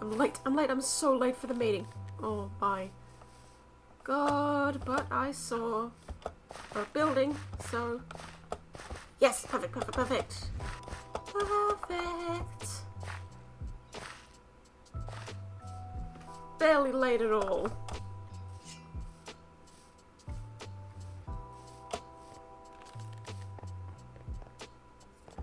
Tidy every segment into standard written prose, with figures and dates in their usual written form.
I'm late. I'm so late for the meeting. Oh my god, but I saw a building, so... Yes, perfect. Perfect. Barely late at all.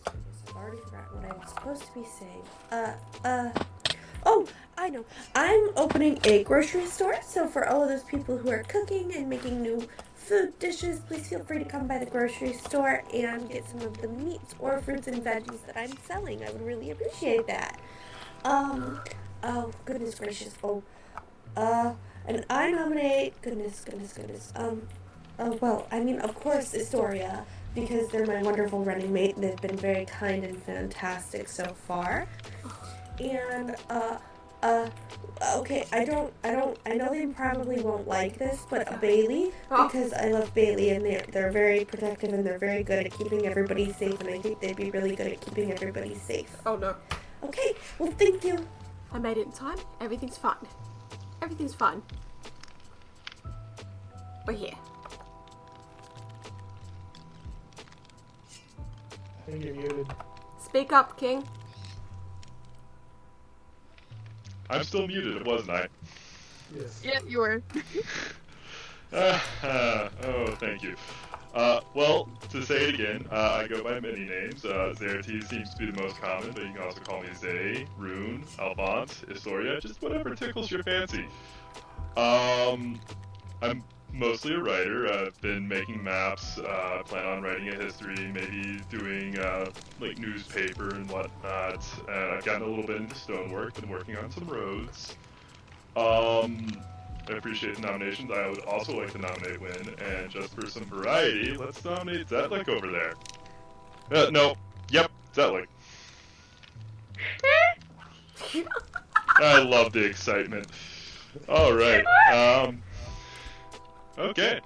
I've already forgotten what I'm supposed to be saying. Oh, I know. I'm opening a grocery store, so for all of those people who are cooking and making new food dishes, please feel free to come by the grocery store and get some of the meats or fruits and veggies that I'm selling. I would really appreciate that. Oh, goodness gracious. And I nominate, goodness. Of course, Astoria, because they're my wonderful running mate, and they've been very kind and fantastic so far. And, okay, I know they probably won't like this, but a Bailey, because I love Bailey, and they're very protective, and they're very good at keeping everybody safe, and I think they'd be really good at keeping everybody safe. Oh no. Okay, well, thank you. I made it in time. Everything's fine. Everything's fine. We're here. I think you're muted. Speak up, King. I'm still muted, wasn't I? Yes. Yeah, you were. Oh, thank you. Well, to say it again, I go by many names. Zerati seems to be the most common, but you can also call me Zay, Rune, Alphonse, Historia, just whatever tickles your fancy. I'm mostly a writer. I've been making maps, plan on writing a history, maybe doing, like, newspaper and whatnot. I've gotten a little bit into stonework, been working on some roads. I appreciate the nominations. I would also like to nominate Win, and just for some variety, let's nominate Zetlik over there. No. Yep, Zetlik. I love the excitement. Alright, okay,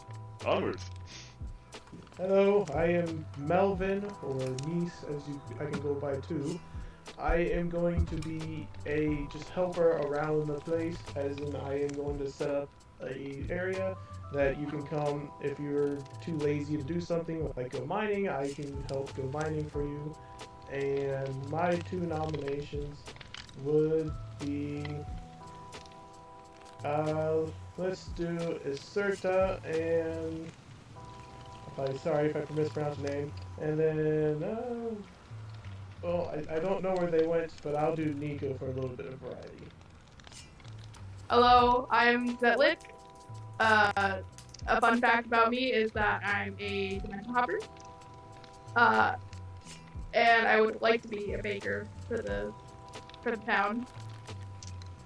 onwards. Hello, I am Melvin, or Niece, as I can go by too. I am going to be a just helper around the place, as in I am going to set up a area that you can come if you're too lazy to do something, like go mining. I can help go mining for you. And my two nominations would be, let's do Iserta and, sorry if I mispronounced the name, and then, well, I don't know where they went, but I'll do Nico for a little bit of variety. Hello, I'm Zetlik. A fun fact about me is that I'm a dimension hopper. And I would like to be a baker for the town.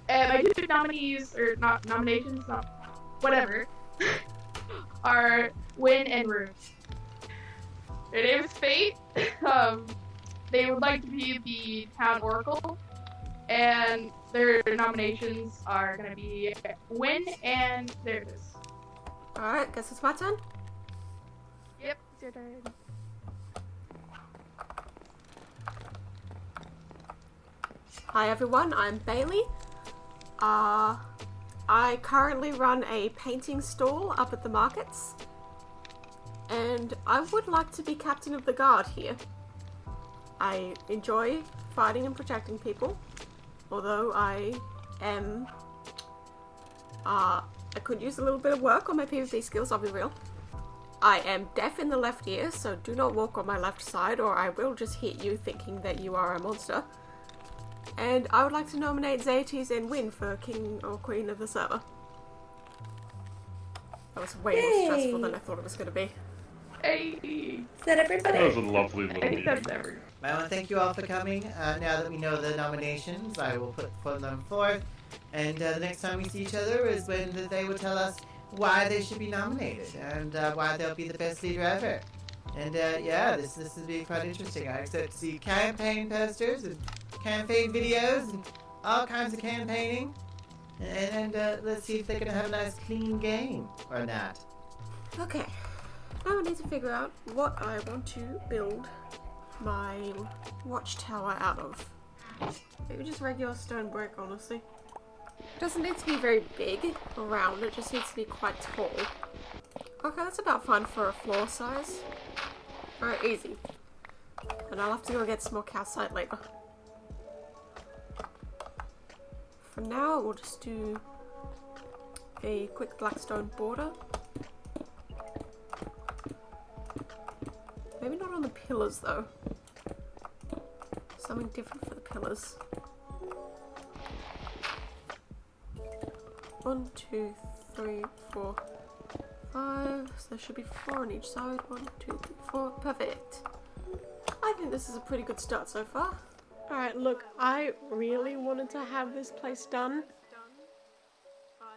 And my two nominees, or not nominations, whatever, are Win and Rune. Their name is Fate. They would like to be the town oracle, and their nominations are going to be Win and there it is. Alright, guess it's my turn. Yep, it's your turn. Hi everyone, I'm Bailey. I currently run a painting stall up at the markets, and I would like to be captain of the guard here. I enjoy fighting and protecting people, although I could use a little bit of work on my PvP skills, I'll be real. I am deaf in the left ear, so do not walk on my left side or I will just hit you thinking that you are a monster. And I would like to nominate Zaetes and Win for King or Queen of the server. That was way more stressful than I thought it was going to be. Hey! Is that everybody? That was a lovely little I think meeting. that's everyone. I want to thank you all for coming. Now that we know the nominations, I will put them forth. And the next time we see each other is when they will tell us why they should be nominated and why they'll be the best leader ever. And yeah, this will be quite interesting. I expect to see campaign posters and campaign videos and all kinds of campaigning. And let's see if they're going to have a nice clean game or not. Okay, now I need to figure out what I want to build my watchtower out of. Maybe just regular stone brick, honestly. It doesn't need to be very big or round, it just needs to be quite tall. Okay, that's about fine for a floor size. Alright, easy. And I'll have to go get some more calcite later. For now, we'll just do a quick black stone border. Maybe not on the pillars though. Something different for the pillars. 1, 2, 3, 4, 5. So there should be 4 on each side. 1, 2, 3, 4. Perfect. I think this is a pretty good start so far. Alright, look, I really wanted to have this place done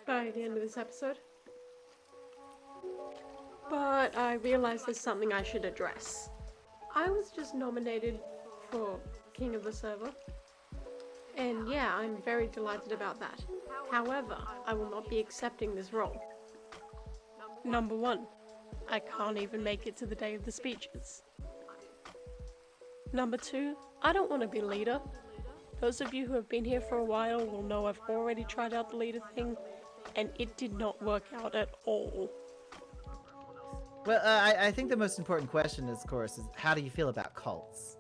by the end of this episode. But I realized there's something I should address. I was just nominated for King of the Server. And yeah, I'm very delighted about that. However, I will not be accepting this role. Number 1, I can't even make it to the day of the speeches. Number 2, I don't want to be leader. Those of you who have been here for a while will know I've already tried out the leader thing, and it did not work out at all. Well, I think the most important question, of course, is how do you feel about cults?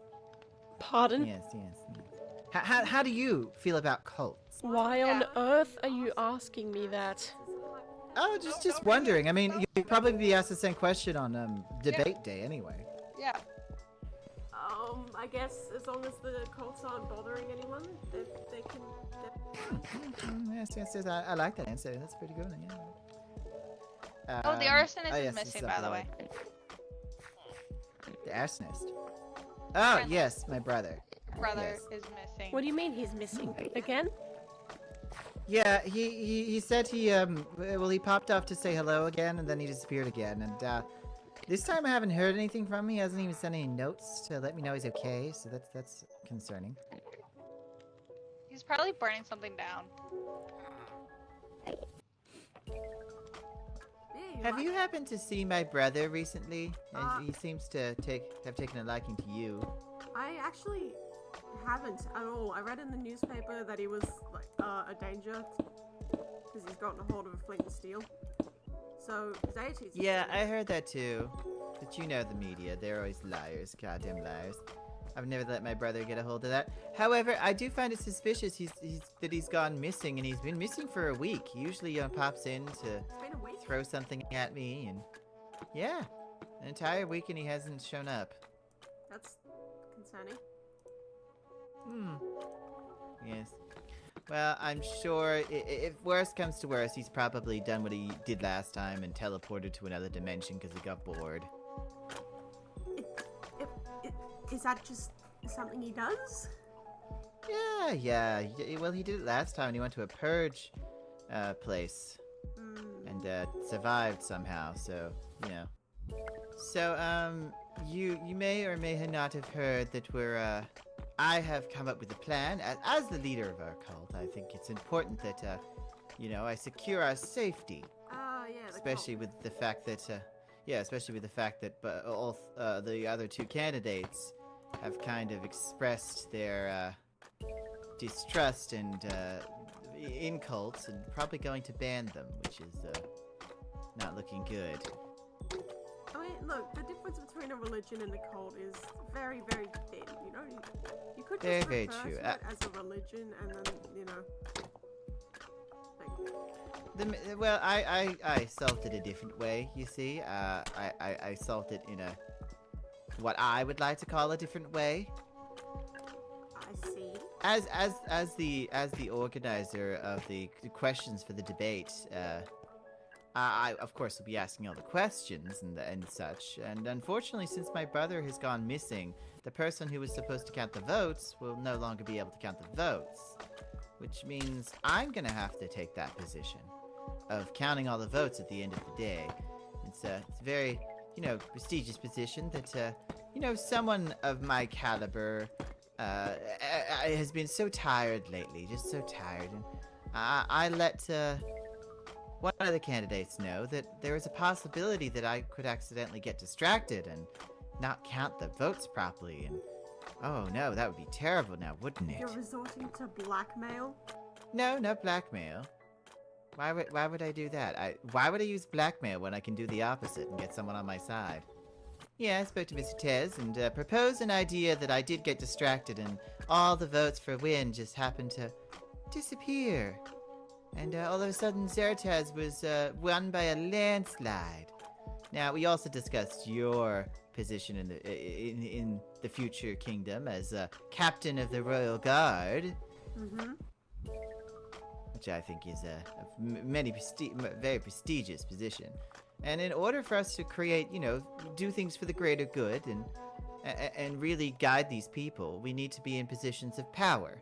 Pardon? Yes. How do you feel about cults? Why on earth are you asking me that? Oh, just wondering. I mean, you'd probably be asked the same question on debate day anyway. Yeah. I guess as long as the cults aren't bothering anyone, they can... Yes, I like that answer. That's pretty good, yeah. Oh, the arsonist is yes, missing, it's by the way. The arsonist? Oh, yes, my brother. Brother Yes. is missing. What do you mean he's missing? Again? Yeah, he said he popped off to say hello again, and then he disappeared again, and this time I haven't heard anything from him. He hasn't even sent any notes to let me know he's okay, so that's concerning. He's probably burning something down. Have you happened to see my brother recently? He seems to have taken a liking to you. I actually haven't at all. I read in the newspaper that he was like a danger because he's gotten a hold of a flint and steel. So his deity's... Yeah, I heard that too. But you know the media, they're always liars, goddamn liars. I've never let my brother get a hold of that. However, I do find it suspicious that he's gone missing, and he's been missing for a week. He usually pops in to throw something at me, and yeah, an entire week and he hasn't shown up. That's concerning. Yes. Well, I'm sure if worst comes to worst, he's probably done what he did last time and teleported to another dimension because he got bored. Is that just something he does? Yeah. Well, he did it last time, and he went to a purge place and survived somehow. So you know. So you may or may not have heard that I have come up with a plan as the leader of our cult. I think it's important that I secure our safety. Yeah. Especially with the fact that all the other two candidates have kind of expressed their distrust and in cults, and probably going to ban them, which is not looking good. I mean, look, the difference between a religion and a cult is very, very thin. You know, you could just Very refer true. to it as a religion, and then I solved it a different way. You see, I solved it in what I would like to call a different way. I see. As the organizer of the questions for the debate, I of course will be asking all the questions and such. And unfortunately, since my brother has gone missing, the person who was supposed to count the votes will no longer be able to count the votes, which means I'm gonna have to take that position of counting all the votes at the end of the day. It's a very prestigious position that someone of my caliber has been so tired lately, just so tired, and I let one of the candidates know that there is a possibility that I could accidentally get distracted and not count the votes properly, and Oh no, that would be terrible now, wouldn't it? You're resorting to blackmail? No, not blackmail. Why would I do that? Why would I use blackmail when I can do the opposite and get someone on my side? Yeah, I spoke to Mr. Tez and proposed an idea that I did get distracted and all the votes for win just happened to disappear. And all of a sudden, Zertez was won by a landslide. Now, we also discussed your position in the future kingdom as captain of the royal guard. Mm-hmm. Which I think is a very prestigious position. And in order for us to create, do things for the greater good and really guide these people, we need to be in positions of power.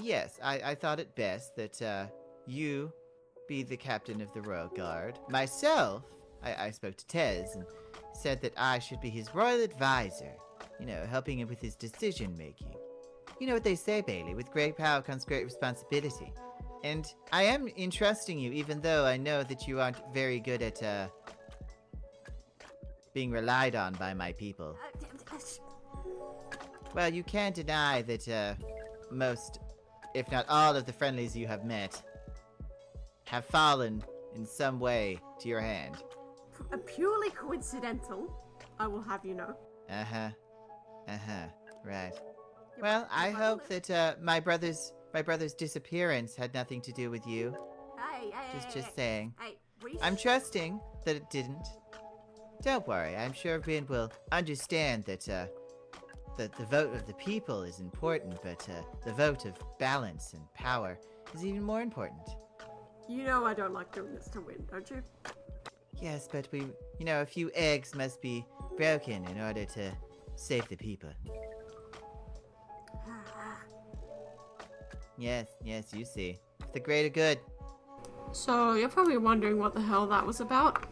Yes, I thought it best that you be the captain of the royal guard. Myself, I spoke to Tez and said that I should be his royal advisor, helping him with his decision making. You know what they say, Bailey, with great power comes great responsibility. And I am entrusting you, even though I know that you aren't very good at, being relied on by my people. Well, you can't deny that, most, if not all of the friendlies you have met have fallen in some way to your hand. Purely coincidental, I will have you know. Right. Well, I hope that, my brother's disappearance had nothing to do with you. Just saying. I'm trusting that it didn't. Don't worry, I'm sure Vin will understand that the vote of the people is important, but the vote of balance and power is even more important. You know I don't like doing this to win, don't you? Yes, but a few eggs must be broken in order to save the people. Yes, you see. The greater good. So, you're probably wondering what the hell that was about.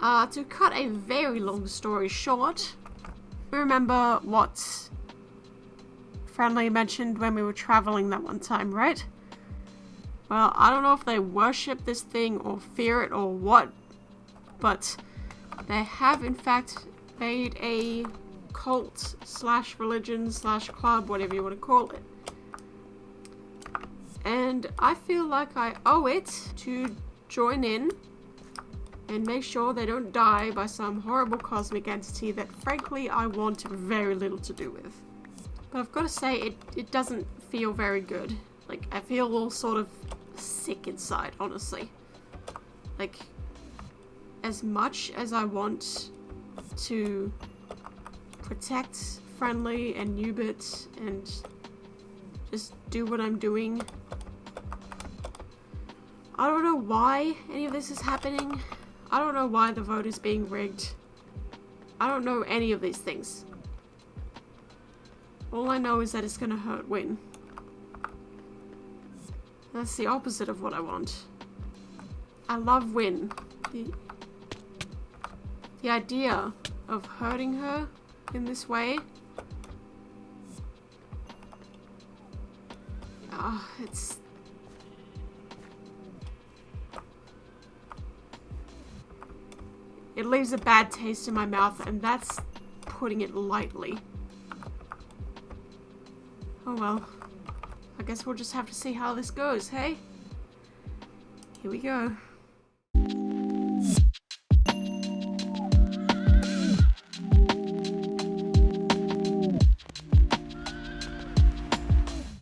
To cut a very long story short, remember what Friendly mentioned when we were traveling that one time, right? Well, I don't know if they worship this thing or fear it or what, but they have in fact made a cult / religion / club, whatever you want to call it. And I feel like I owe it to join in and make sure they don't die by some horrible cosmic entity that frankly I want very little to do with. But I've got to say, it doesn't feel very good. Like, I feel all sort of sick inside, honestly. Like, as much as I want to protect Friendly and Newbit and just do what I'm doing, I don't know why any of this is happening. I don't know why the vote is being rigged. I don't know any of these things. All I know is that it's gonna hurt Win. That's the opposite of what I want. I love Win. The idea of hurting her in this way, it leaves a bad taste in my mouth, and that's putting it lightly. Oh well. I guess we'll just have to see how this goes, hey? Here we go.